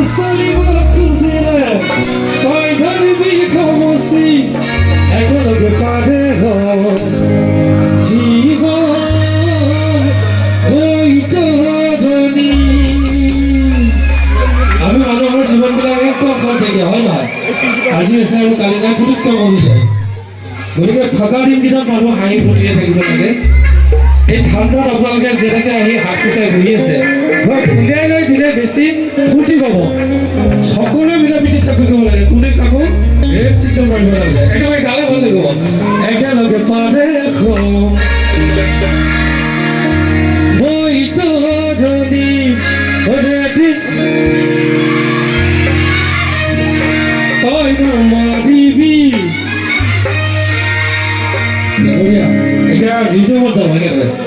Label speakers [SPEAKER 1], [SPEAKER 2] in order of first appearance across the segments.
[SPEAKER 1] চলিব খুজিলে তই ধৰিবি খামুচি একেলগে পাৰে জীৱন বৈতৰণি আমি মানুহৰ জীৱনবিলাক একদম থাকে হয় নহয় আজি আছে আৰু কালি নাই পুতুককৈ কমি যায় গতিকে থকা দিনকেইটাত মানুহ হাঁহি ফূৰ্তিৰে থাকিব লাগে এই ঠাণ্ডাত আপোনালোকে যেনেকৈ আহি হাত কুচাই বহি আছে উলিয়াই লৈ দিলে বেছি ফূৰ্তি পাব সকলোৱে মিলা প্ৰীতিত থাকিব লাগে কোনে কাকো ৰেড চিগনেল মাৰিব নালাগে একেলগে গালে ভাল লাগিব একেলগে পাৰে বৈতৰণি তই নামাৰিবি এতিয়া ৰিজুমত যাব একেবাৰে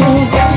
[SPEAKER 1] I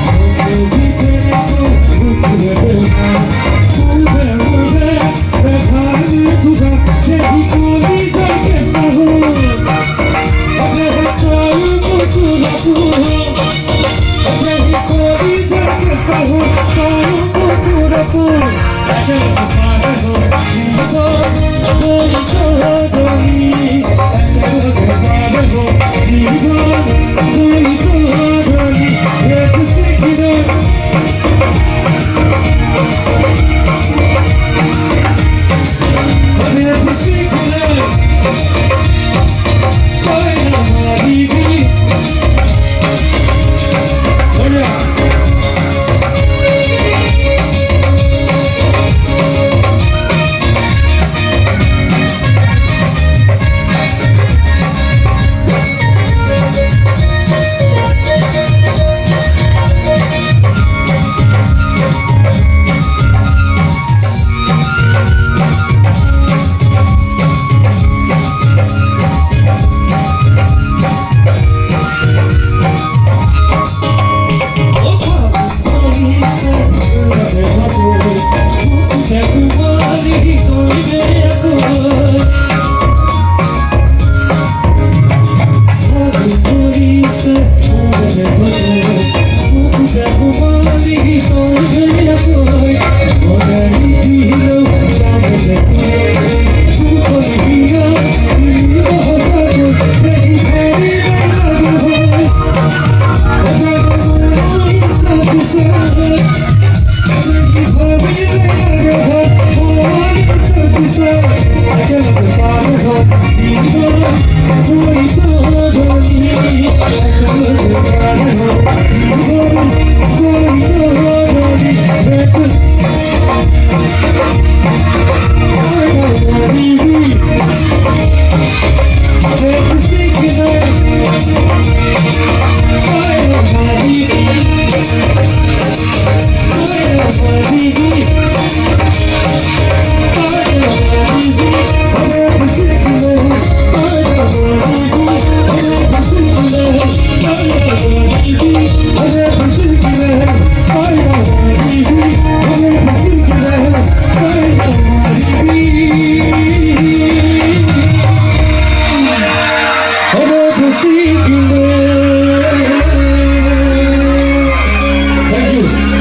[SPEAKER 1] আমাৰ